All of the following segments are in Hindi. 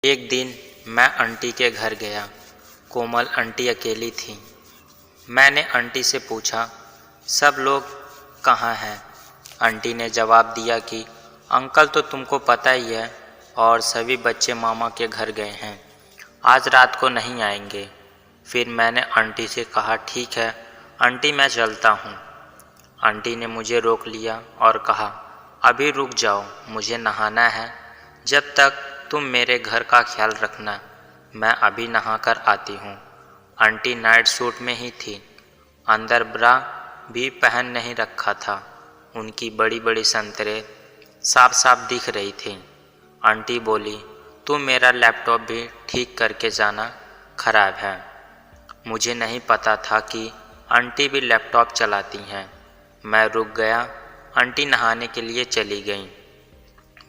एक दिन मैं आंटी के घर गया। कोमल आंटी अकेली थी। मैंने आंटी से पूछा, सब लोग कहाँ हैं? आंटी ने जवाब दिया कि अंकल तो तुमको पता ही है और सभी बच्चे मामा के घर गए हैं, आज रात को नहीं आएंगे। फिर मैंने आंटी से कहा, ठीक है आंटी, मैं चलता हूँ। आंटी ने मुझे रोक लिया और कहा, अभी रुक जाओ, मुझे नहाना है। जब तक तुम मेरे घर का ख्याल रखना, मैं अभी नहा कर आती हूँ। आंटी नाइट सूट में ही थी, अंदर ब्रा भी पहन नहीं रखा था। उनकी बड़ी बड़ी संतरे साफ साफ दिख रही थी। आंटी बोली, तुम मेरा लैपटॉप भी ठीक करके जाना, खराब है। मुझे नहीं पता था कि आंटी भी लैपटॉप चलाती हैं। मैं रुक गया। आंटी नहाने के लिए चली गई।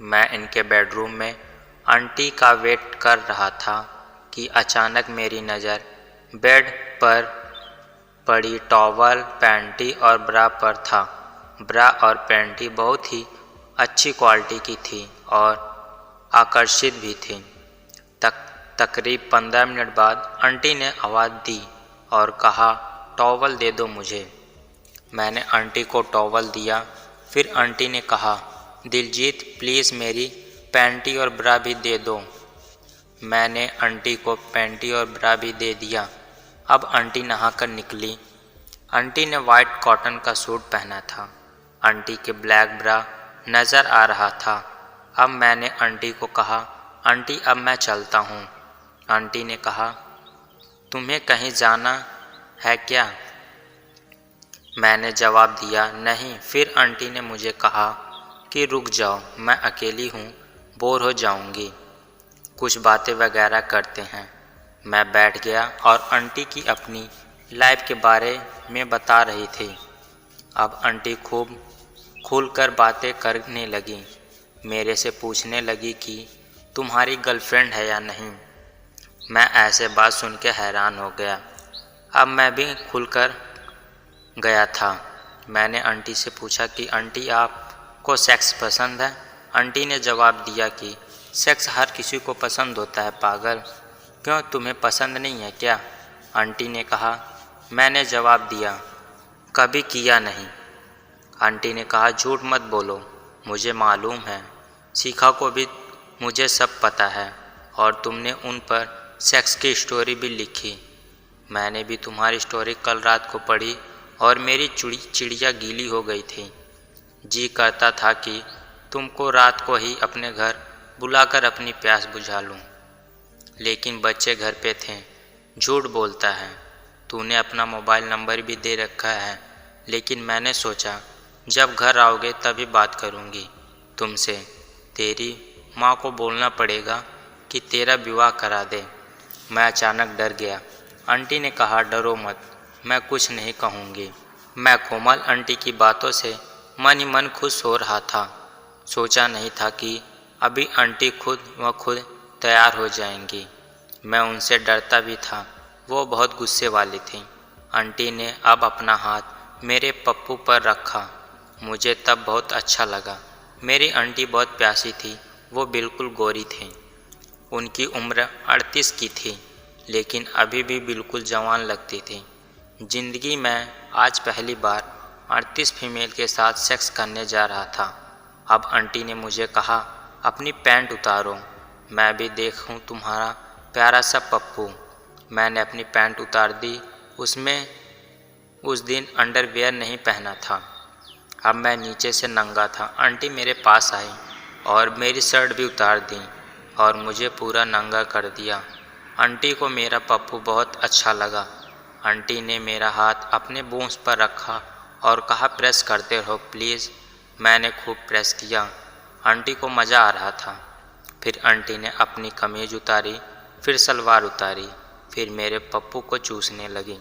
मैं इनके बेडरूम में आंटी का वेट कर रहा था कि अचानक मेरी नज़र बेड पर पड़ी टॉवल, पैंटी और ब्रा पर था। ब्रा और पैंटी बहुत ही अच्छी क्वालिटी की थी और आकर्षित भी थी। तकरीब 15 मिनट बाद आंटी ने आवाज़ दी और कहा, टॉवल दे दो मुझे। मैंने आंटी को टॉवल दिया। फिर आंटी ने कहा, दिलजीत प्लीज़ मेरी पैंटी और ब्रा भी दे दो। मैंने आंटी को पैंटी और ब्रा भी दे दिया। अब आंटी नहाकर निकली। आंटी ने वाइट कॉटन का सूट पहना था। आंटी के ब्लैक ब्रा नज़र आ रहा था। अब मैंने आंटी को कहा, आंटी अब मैं चलता हूँ। आंटी ने कहा, तुम्हें कहीं जाना है क्या? मैंने जवाब दिया, नहीं। फिर आंटी ने मुझे कहा कि रुक जाओ, मैं अकेली हूँ, बोर हो जाऊँगी, कुछ बातें वगैरह करते हैं। मैं बैठ गया और आंटी की अपनी लाइफ के बारे में बता रही थी। अब आंटी खूब खुलकर बातें करने लगी। मेरे से पूछने लगी कि तुम्हारी गर्लफ्रेंड है या नहीं। मैं ऐसे बात सुन के हैरान हो गया। अब मैं भी खुलकर गया था। मैंने आंटी से पूछा कि आंटी आपको सेक्स पसंद है? आंटी ने जवाब दिया कि सेक्स हर किसी को पसंद होता है पागल, क्यों तुम्हें पसंद नहीं है क्या? आंटी ने कहा। मैंने जवाब दिया, कभी किया नहीं। आंटी ने कहा, झूठ मत बोलो, मुझे मालूम है, शिखा को भी मुझे सब पता है और तुमने उन पर सेक्स की स्टोरी भी लिखी। मैंने भी तुम्हारी स्टोरी कल रात को पढ़ी और मेरी चिड़िया गीली हो गई थी। जी करता था कि तुमको रात को ही अपने घर बुलाकर अपनी प्यास बुझा लूं, लेकिन बच्चे घर पे थे। झूठ बोलता है, तूने अपना मोबाइल नंबर भी दे रखा है, लेकिन मैंने सोचा जब घर आओगे तभी बात करूंगी तुमसे। तेरी माँ को बोलना पड़ेगा कि तेरा विवाह करा दे। मैं अचानक डर गया। आंटी ने कहा, डरो मत, मैं कुछ नहीं कहूँगी। मैं कोमल आंटी की बातों से मन ही मन खुश हो रहा था। सोचा नहीं था कि अभी आंटी खुद तैयार हो जाएंगी। मैं उनसे डरता भी था, वो बहुत गुस्से वाली थी। आंटी ने अब अपना हाथ मेरे पप्पू पर रखा। मुझे तब बहुत अच्छा लगा। मेरी आंटी बहुत प्यासी थी, वो बिल्कुल गोरी थी। उनकी उम्र 38 की थी, लेकिन अभी भी बिल्कुल जवान लगती थी। जिंदगी में आज पहली बार 38 फीमेल के साथ सेक्स करने जा रहा था। अब आंटी ने मुझे कहा, अपनी पैंट उतारो, मैं भी देखूं तुम्हारा प्यारा सा पप्पू। मैंने अपनी पैंट उतार दी। उसमें उस दिन अंडरवियर नहीं पहना था। अब मैं नीचे से नंगा था। आंटी मेरे पास आई और मेरी शर्ट भी उतार दी और मुझे पूरा नंगा कर दिया। आंटी को मेरा पप्पू बहुत अच्छा लगा। आंटी ने मेरा हाथ अपने बूंस पर रखा और कहा, प्रेस करते रहो प्लीज़। मैंने खूब प्रेस किया। आंटी को मज़ा आ रहा था। फिर आंटी ने अपनी कमीज़ उतारी, फिर सलवार उतारी, फिर मेरे पप्पू को चूसने लगी।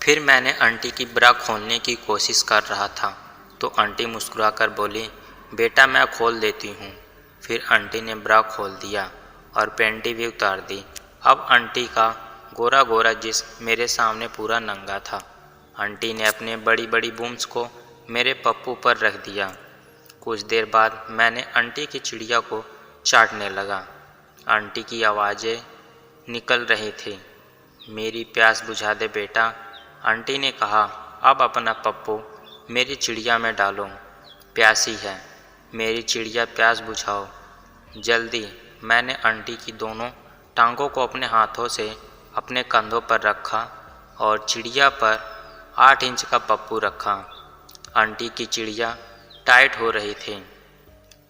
फिर मैंने आंटी की ब्रा खोलने की कोशिश कर रहा था तो आंटी मुस्कुराकर बोली, बेटा मैं खोल देती हूँ। फिर आंटी ने ब्रा खोल दिया और पैंटी भी उतार दी। अब आंटी का गोरा गोरा जिस्म मेरे सामने पूरा नंगा था। आंटी ने अपने बड़ी बड़ी बूम्स को मेरे पप्पू पर रख दिया। कुछ देर बाद मैंने आंटी की चिड़िया को चाटने लगा। आंटी की आवाज़ें निकल रही थी। मेरी प्यास बुझा दे बेटा, आंटी ने कहा। अब अपना पप्पू मेरी चिड़िया में डालो, प्यासी है, मेरी चिड़िया प्यास बुझाओ जल्दी। मैंने आंटी की दोनों टांगों को अपने हाथों से अपने कंधों पर रखा और चिड़िया पर 8 इंच का पप्पू रखा। आंटी की चिड़िया टाइट हो रही थी।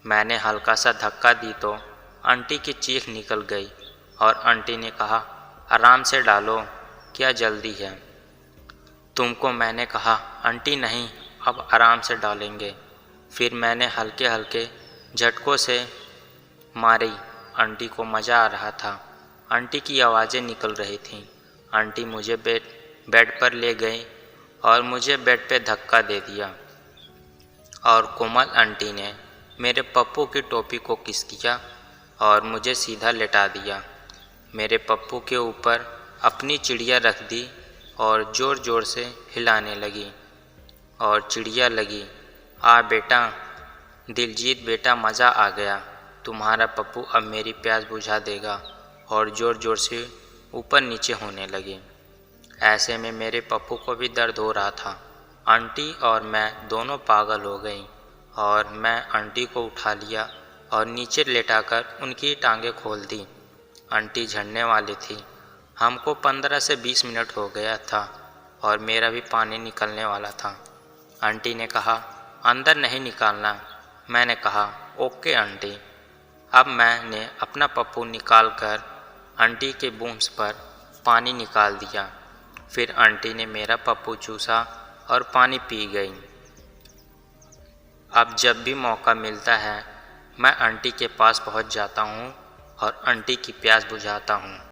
मैंने हल्का सा धक्का दी तो आंटी की चीख निकल गई और आंटी ने कहा, आराम से डालो, क्या जल्दी है तुमको। मैंने कहा, आंटी नहीं, अब आराम से डालेंगे। फिर मैंने हल्के हल्के झटकों से मारी। आंटी को मज़ा आ रहा था। आंटी की आवाज़ें निकल रही थीं। आंटी मुझे बेड पर ले गई और मुझे बेड पे धक्का दे दिया और कोमल आंटी ने मेरे पप्पू की टोपी को किस किया और मुझे सीधा लेटा दिया। मेरे पप्पू के ऊपर अपनी चिड़िया रख दी और ज़ोर ज़ोर से हिलाने लगी और चिड़िया लगी, आ बेटा, दिलजीत बेटा, मज़ा आ गया, तुम्हारा पप्पू अब मेरी प्यास बुझा देगा। और ज़ोर ज़ोर से ऊपर नीचे होने लगी। ऐसे में मेरे पप्पू को भी दर्द हो रहा था। आंटी और मैं दोनों पागल हो गई और मैं आंटी को उठा लिया और नीचे लेटाकर उनकी टांगें खोल दी। आंटी झड़ने वाली थी। हमको 15 से 20 मिनट हो गया था और मेरा भी पानी निकलने वाला था। आंटी ने कहा, अंदर नहीं निकालना। मैंने कहा, ओके आंटी। अब मैंने अपना पप्पू निकाल कर आंटी के बूंस पर पानी निकाल दिया। फिर आंटी ने मेरा पप्पू चूसा और पानी पी गई। अब जब भी मौका मिलता है मैं आंटी के पास पहुंच जाता हूं और आंटी की प्यास बुझाता हूं।